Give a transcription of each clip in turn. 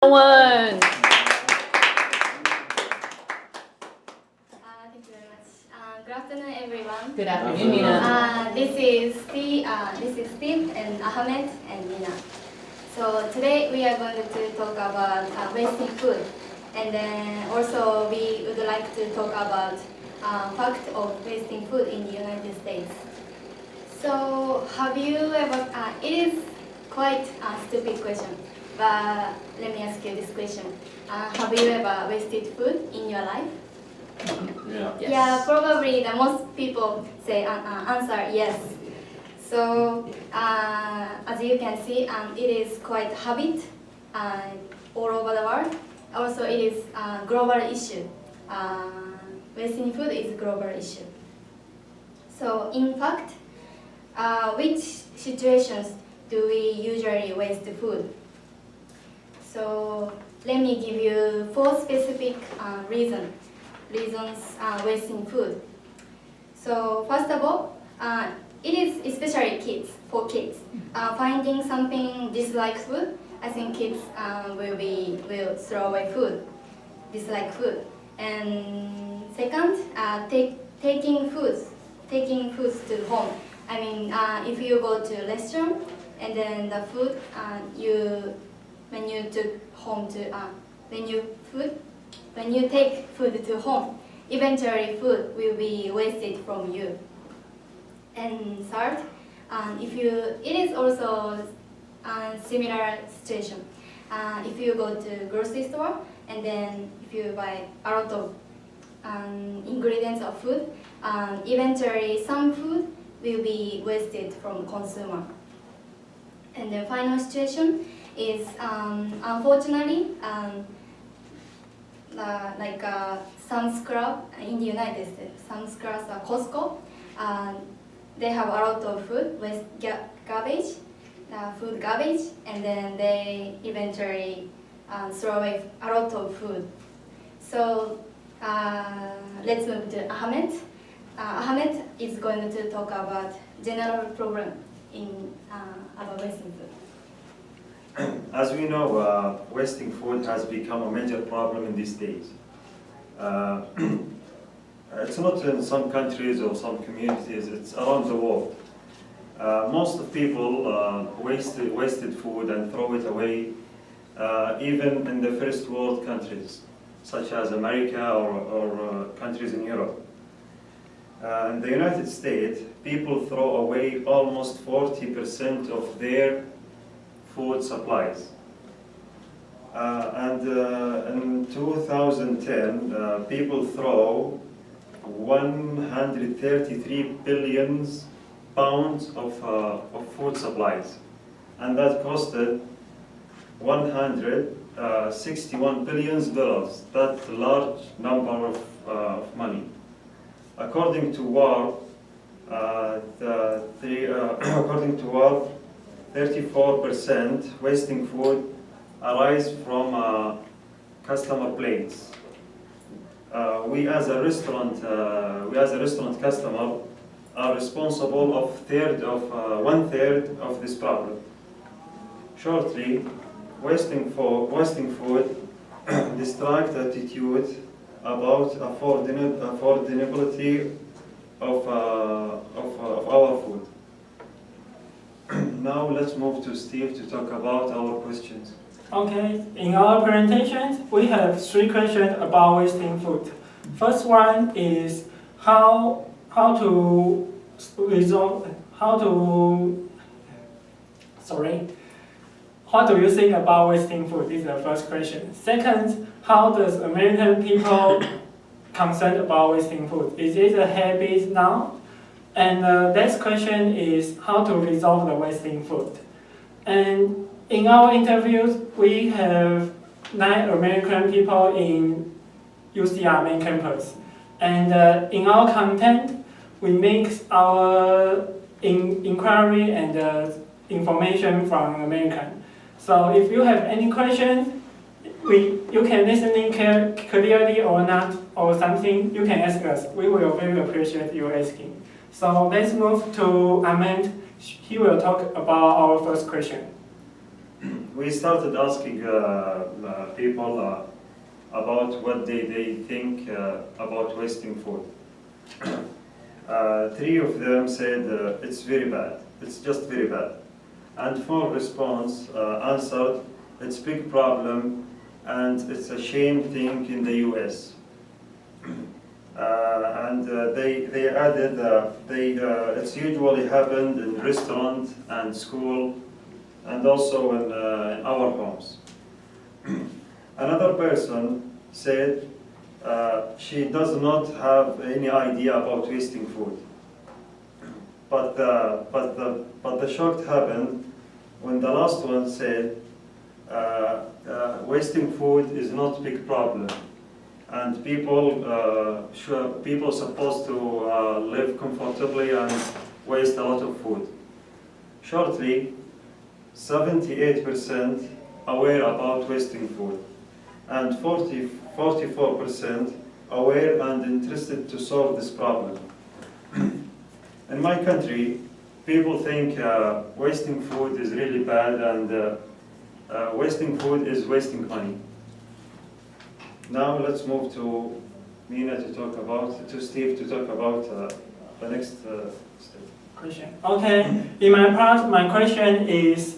One. Thank you very much. Good afternoon, everyone. Good afternoon, Mina. This is Steve and Ahmed and Mina. So today we are going to talk about wasting food, and then also we would like to talk about fact of wasting food in the United States. So have you ever? It is quite a stupid question, but let me ask you this question: have you ever wasted food in your life? Yeah. Yes. Yeah, probably the most people say answer yes. So as you can see, it is quite habit all over the world. Also, it is a global issue. Wasting food is a global issue. So in fact, which situations do we usually waste food? So let me give you 4 specific reasons wasting food. So first of all, it is especially for kids. Finding something dislike food, I think kids will throw away food, dislike food. And second, taking foods to home. I mean, if you go to a restaurant and then the food when you take food to home, eventually food will be wasted from you. And third, it is also a similar situation. If you go to grocery store and then if you buy a lot of ingredients of food, eventually some food will be wasted from consumer. And the final situation is unfortunately some scrub in the United States, some scrubs are Costco. They have a lot of food waste garbage, food garbage, and then they eventually throw away a lot of food. So let's move to Ahmed. Ahmed is going to talk about general problem about wasting food. As we know, wasting food has become a major problem in these days. It's not in some countries or some communities, it's around the world. Most of people wasted food and throw it away, even in the first world countries, such as America or countries in Europe. In the United States, people throw away almost 40% of their food supplies. And in 2010, people throw 133 billion pounds of food supplies, and that costed $161 billion. That's a large number of money. According to WAR, 34% wasting food arise from customer plates. We as a restaurant customer are responsible of one third of this problem. Shortly, wasting food distract attitude about affordability of our food. Now let's move to Steve to talk about our questions. Okay, in our presentation, we have 3 questions about wasting food. First one is how do you think about wasting food? This is the first question. Second, how does American people concerned about wasting food? Is it a habit now? And the next question is how to resolve the wasting food. And in our interviews, we have 9 American people in UCR main campus. And in our content, we mix our inquiry and information from American. So if you have any question, you can listen clearly or not, or something, you can ask us. We will very appreciate you asking. So let's move to Ahmed. He will talk about our first question. we started asking people about what they think about wasting food. Three of them said it's very bad. It's just very bad. And four response answered it's big problem and it's a shame thing in the US. They added it's usually happened in restaurant and school and also in our homes. Another person said she does not have any idea about wasting food. But the shock happened when the last one said wasting food is not a big problem, and people supposed to live comfortably and waste a lot of food. Shortly, 78% aware about wasting food, and 44% aware and interested to solve this problem. In my country, people think wasting food is really bad, and wasting food is wasting money. Now let's move to Mina to Steve to talk about the next step. Question. Okay. In my part, my question is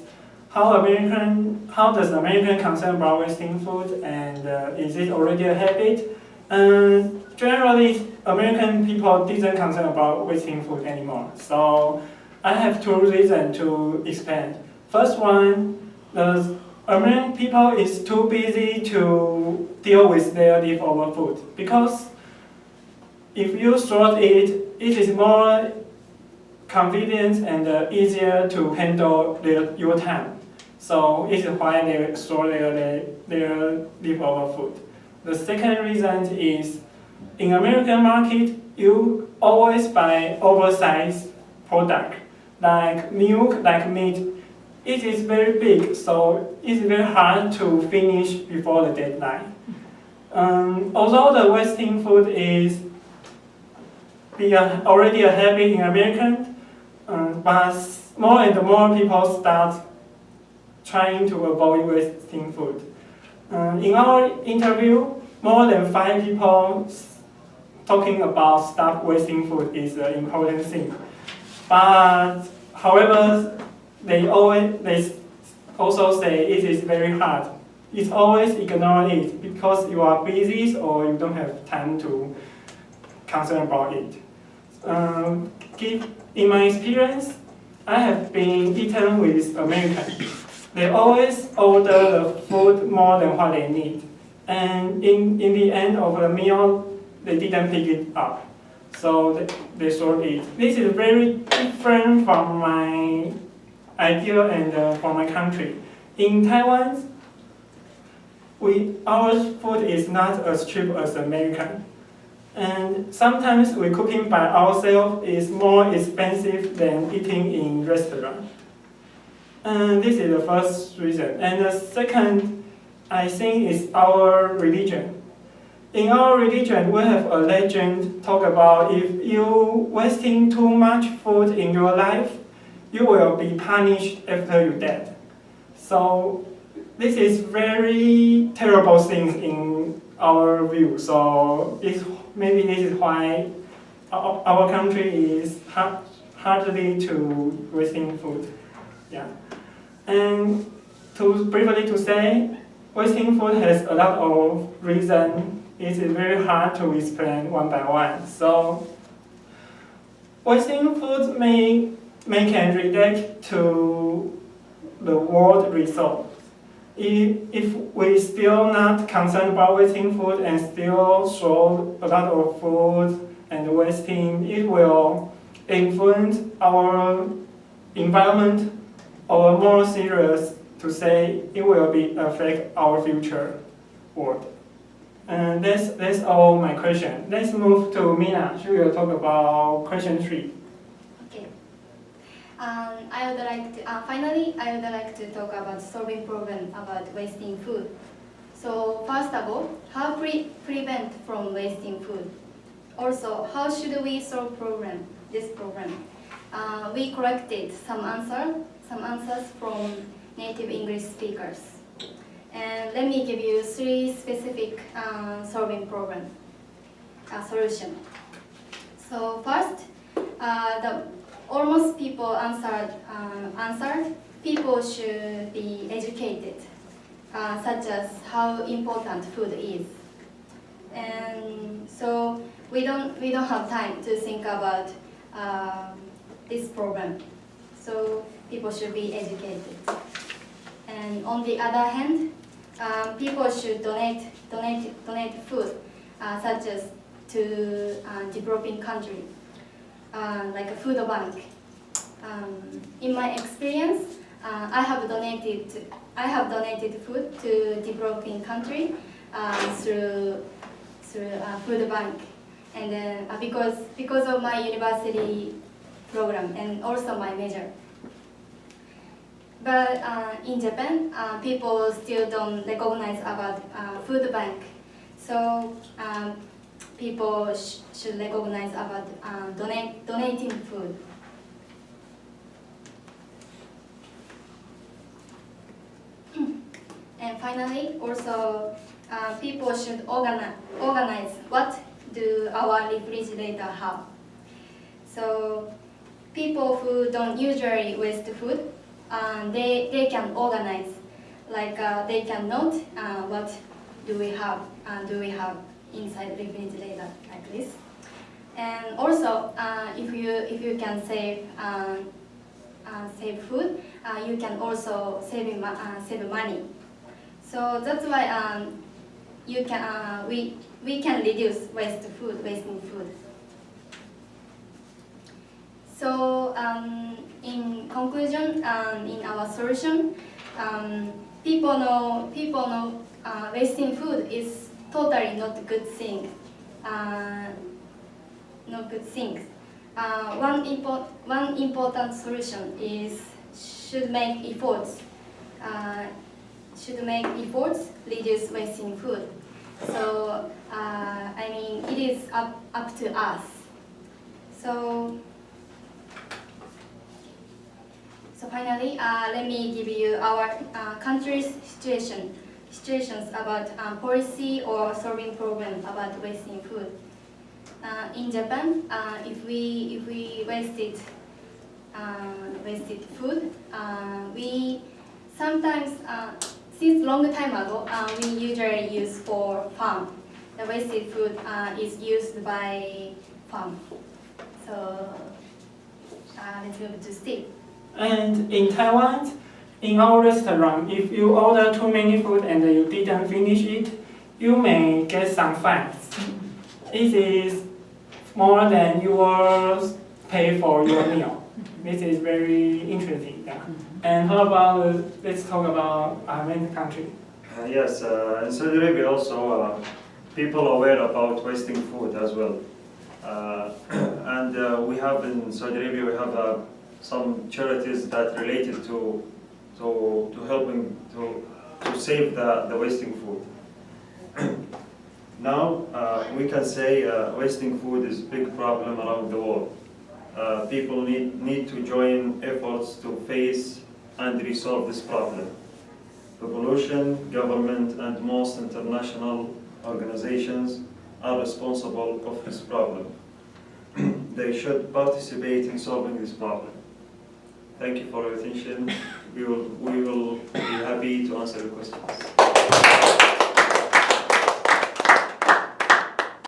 how does American concern about wasting food, and is it already a habit? Generally, American people didn't concern about wasting food anymore. So I have two reasons to expand. First one, the American people is too busy to deal with their leftover food, because if you store it, it is more convenient and easier to handle your time. So it is why they store their leftover food. The second reason is, in American market, you always buy oversized product, like milk, like meat. It is very big, so it's very hard to finish before the deadline. Although the wasting food is already a habit in American, but more and more people start trying to avoid wasting food. In our interview, more than 5 people talking about stop wasting food is an important thing. But however, they also say it is very hard. It's always ignore it because you are busy or you don't have time to concern about it. In my experience, I have been eaten with Americans. They always order the food more than what they need. And in the end of the meal, they didn't pick it up. So they throw it. This is very different from my idea and from my country. In Taiwan, our food is not as cheap as American. And sometimes we cooking by ourselves is more expensive than eating in restaurant. And this is the first reason. And the second, I think, is our religion. In our religion, we have a legend talk about if you wasting too much food in your life, you will be punished after you dead. So this is very terrible thing in our view. So maybe this is why our country is hardly to wasting food. Yeah. And briefly to say, wasting food has a lot of reasons. It is very hard to explain one by one. So wasting food may can relate to the world resource. If we still not concerned about wasting food and still throw a lot of food and wasting, it will influence our environment, or more serious to say, it will affect our future world. And that's all my question. Let's move to Mina. She will talk about question 3. Okay. I would like to finally I would like to talk about solving problem about wasting food. So first of all, how prevent from wasting food? Also, how should we solve this problem? We collected some answers from native English speakers. And let me give you 3 specific solving problem solution. So first, the almost people answered people should be educated, such as how important food is. And so we don't have time to think about this problem. So people should be educated. And on the other hand, people should donate food, such as to developing country, like a food bank. In my experience, I have donated food to developing country through food bank, and then because of my university program and also my major. But in Japan, people still don't recognize about food bank, so people should recognize about donating food. And finally, also people should organize what do our refrigerator have. So people who don't usually waste food, they can organize, like they can note what do we have inside refrigerator, like this. And also, if you can save food, you can also save money. So that's why we can reduce wasting food. So in conclusion, in our solution, people know wasting food is totally not a good thing. Not good things. One important solution is should make efforts reduce wasting food. So I mean, it is up to us. So finally, let me give you our country's situations about policy or solving problem about wasting food. In Japan, if we wasted food, we sometimes since long time ago we usually use for farm. The wasted food is used by farm. So let's move to Steve. And in Taiwan, in our restaurant, if you order too many food and you didn't finish it, you may get some fines. It is more than yours pay for your meal. This is very interesting. Yeah. And how about, let's talk about Ahmed country. Yes, in Saudi Arabia also people are aware about wasting food as well. And we have in Saudi Arabia, we have some charities that related to helping to save the wasting food. Now we can say wasting food is a big problem around the world. People need to join efforts to face and resolve this problem. The pollution, government, and most international organizations are responsible of this problem. They should participate in solving this problem. Thank you for your attention. We will be happy to answer your questions.